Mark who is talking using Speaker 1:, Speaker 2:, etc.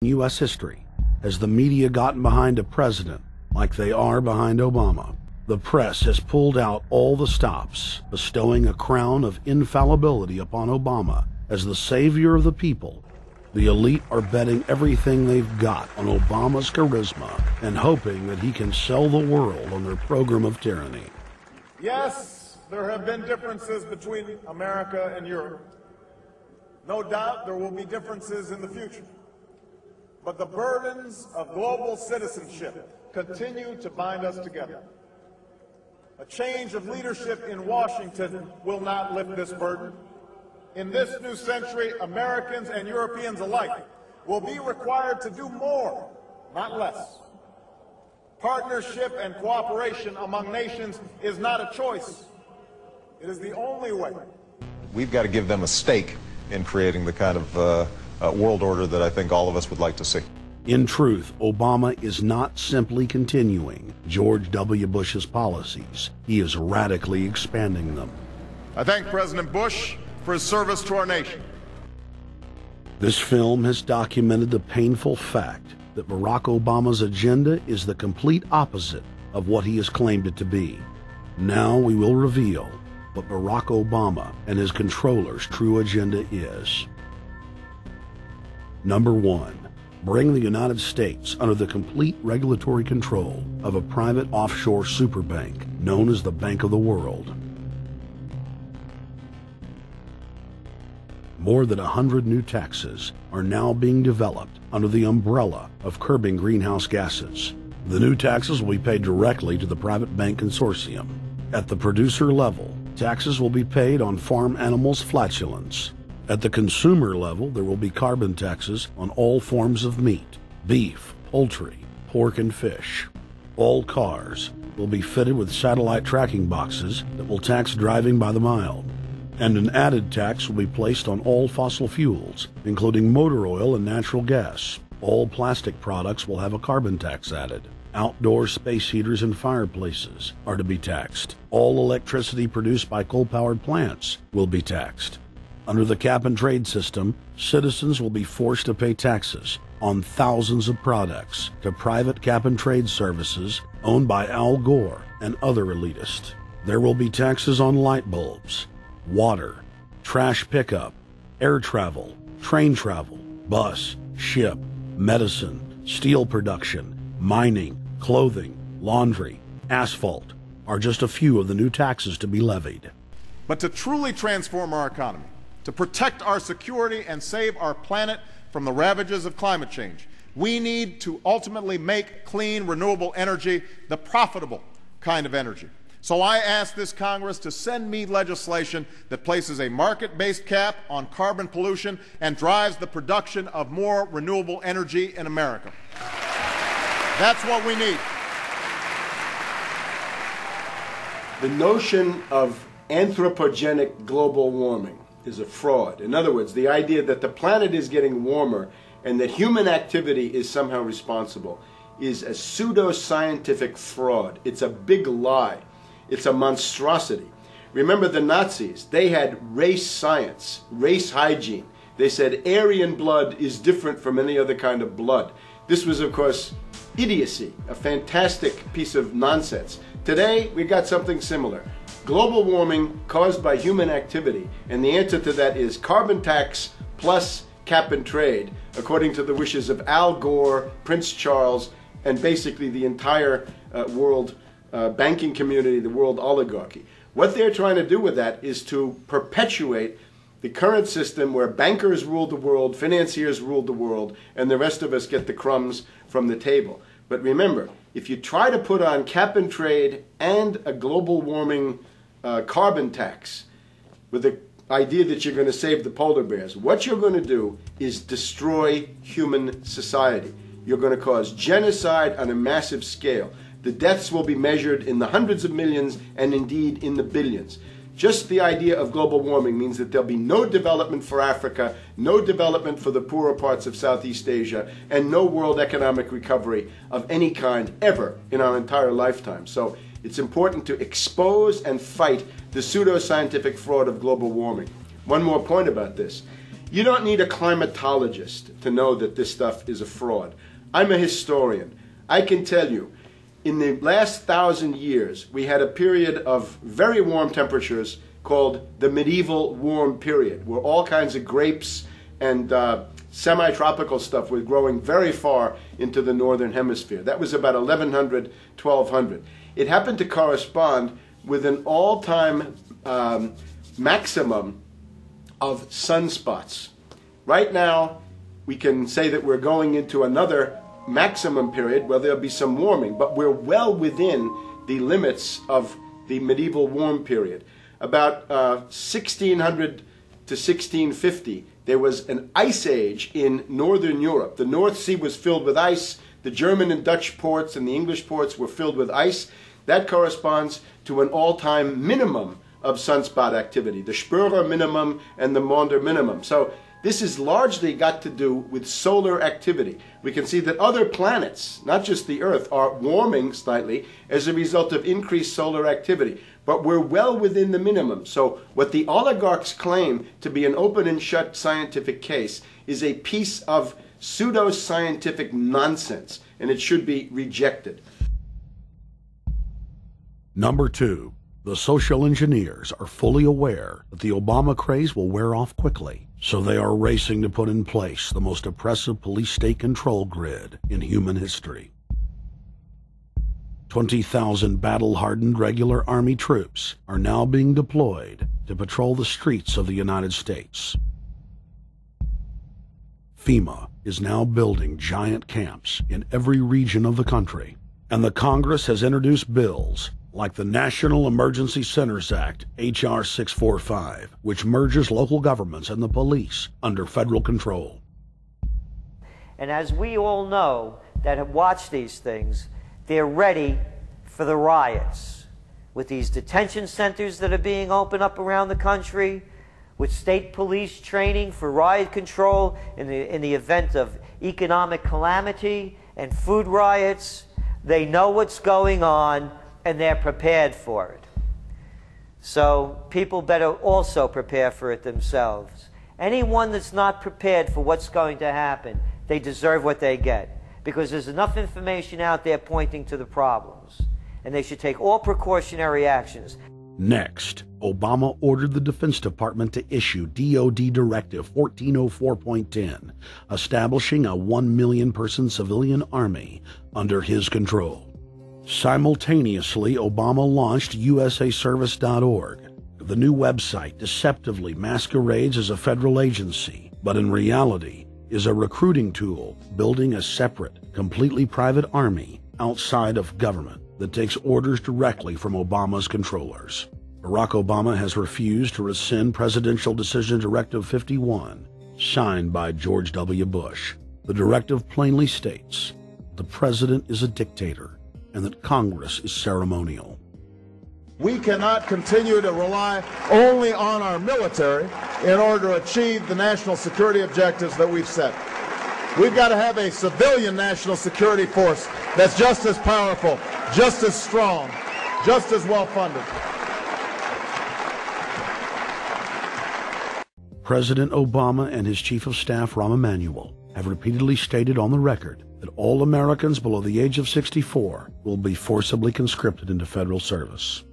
Speaker 1: U.S. history has the media gotten behind a president like they are behind Obama. The press has pulled out all the stops, bestowing a crown of infallibility upon Obama as the savior of the people. The elite are betting everything they've got on Obama's charisma and hoping that he can sell the world on their program of tyranny.
Speaker 2: Yes, there have been differences between America and Europe. No doubt there will be differences in the future. But the burdens of global citizenship continue to bind us together. A change of leadership in Washington will not lift this burden. In this new century, Americans and Europeans alike will be required to do more, not less. Partnership and cooperation among nations is not a choice. It is the only way.
Speaker 3: We've got to give them a stake in creating the kind of world order that I think all of us would like to see.
Speaker 1: In truth, Obama is not simply continuing George W. Bush's policies. He is radically expanding them.
Speaker 2: I thank President Bush for his service to our nation.
Speaker 1: This film has documented the painful fact that Barack Obama's agenda is the complete opposite of what he has claimed it to be. Now we will reveal what Barack Obama and his controllers' true agenda is. Number 1. Bring the United States under the complete regulatory control of a private offshore superbank known as the Bank of the World. More than 100 new taxes are now being developed under the umbrella of curbing greenhouse gases. The new taxes will be paid directly to the private bank consortium. At the producer level, taxes will be paid on farm animals' flatulence. At the consumer level, there will be carbon taxes on all forms of meat, beef, poultry, pork, and fish. All cars will be fitted with satellite tracking boxes that will tax driving by the mile. And an added tax will be placed on all fossil fuels, including motor oil and natural gas. All plastic products will have a carbon tax added. Outdoor space heaters and fireplaces are to be taxed. All electricity produced by coal-powered plants will be taxed. Under the cap-and-trade system, citizens will be forced to pay taxes on thousands of products to private cap-and-trade services owned by Al Gore and other elitists. There will be taxes on light bulbs, water, trash pickup, air travel, train travel, bus, ship, medicine, steel production, mining, clothing, laundry, asphalt are just a few of the new taxes to be levied.
Speaker 2: But to truly transform our economy, to protect our security and save our planet from the ravages of climate change, we need to ultimately make clean, renewable energy the profitable kind of energy. So I ask this Congress to send me legislation that places a market-based cap on carbon pollution and drives the production of more renewable energy in America. That's what we need.
Speaker 4: The notion of anthropogenic global warming is a fraud. In other words, the idea that the planet is getting warmer and that human activity is somehow responsible is a pseudo-scientific fraud. It's a big lie. It's a monstrosity. Remember the Nazis, they had race science, race hygiene. They said Aryan blood is different from any other kind of blood. This was, of course, idiocy, a fantastic piece of nonsense. Today, we got something similar. Global warming caused by human activity, and the answer to that is carbon tax plus cap and trade, according to the wishes of Al Gore, Prince Charles, and basically the entire world banking community, the world oligarchy. What they're trying to do with that is to perpetuate the current system where bankers rule the world, financiers rule the world, and the rest of us get the crumbs from the table. But remember, if you try to put on cap and trade and a global warming carbon tax with the idea that you're going to save the polar bears, what you're going to do is destroy human society. You're going to cause genocide on a massive scale. The deaths will be measured in the hundreds of millions and indeed in the billions. Just the idea of global warming means that there'll be no development for Africa, no development for the poorer parts of Southeast Asia, and no world economic recovery of any kind ever in our entire lifetime. So it's important to expose and fight the pseudo-scientific fraud of global warming. One more point about this. You don't need a climatologist to know that this stuff is a fraud. I'm a historian. I can tell you, in the last 1,000 years, we had a period of very warm temperatures called the medieval warm period, where all kinds of grapes and semi-tropical stuff was growing very far into the northern hemisphere. That was about 1100, 1200. It happened to correspond with an all-time maximum of sunspots. Right now, we can say that we're going into another maximum period where there'll be some warming, but we're well within the limits of the medieval warm period. About 1600 to 1650, there was an ice age in northern Europe. The North Sea was filled with ice. The German and Dutch ports and the English ports were filled with ice. That corresponds to an all-time minimum of sunspot activity, the Spörer minimum and the Maunder minimum. So this has largely got to do with solar activity. We can see that other planets, not just the Earth, are warming slightly as a result of increased solar activity. But we're well within the minimum. So what the oligarchs claim to be an open and shut scientific case is a piece of pseudo-scientific nonsense, and it should be rejected.
Speaker 1: Number 2. The social engineers are fully aware that the Obama craze will wear off quickly, so they are racing to put in place the most oppressive police state control grid in human history. 20,000 battle-hardened regular Army troops are now being deployed to patrol the streets of the United States. FEMA is now building giant camps in every region of the country, and the Congress has introduced bills like the National Emergency Centers Act, H.R. 645, which merges local governments and the police under federal control.
Speaker 5: And as we all know that have watched these things, they're ready for the riots. With these detention centers that are being opened up around the country, with state police training for riot control in the event of economic calamity and food riots, they know what's going on and they're prepared for it. So people better also prepare for it themselves. Anyone that's not prepared for what's going to happen, they deserve what they get, because there's enough information out there pointing to the problems, and they should take all precautionary actions.
Speaker 1: Next, Obama ordered the Defense Department to issue DoD Directive 1404.10, establishing a 1 million person civilian army under his control. Simultaneously, Obama launched USAService.org. The new website deceptively masquerades as a federal agency, but in reality is a recruiting tool building a separate, completely private army outside of government that takes orders directly from Obama's controllers. Barack Obama has refused to rescind Presidential Decision Directive 51, signed by George W. Bush. The directive plainly states the president is a dictator and that Congress is ceremonial.
Speaker 2: We cannot continue to rely only on our military in order to achieve the national security objectives that we've set. We've got to have a civilian national security force that's just as powerful, just as strong, just as well funded.
Speaker 1: President Obama and his Chief of Staff, Rahm Emanuel, have repeatedly stated on the record that all Americans below the age of 64 will be forcibly conscripted into federal service.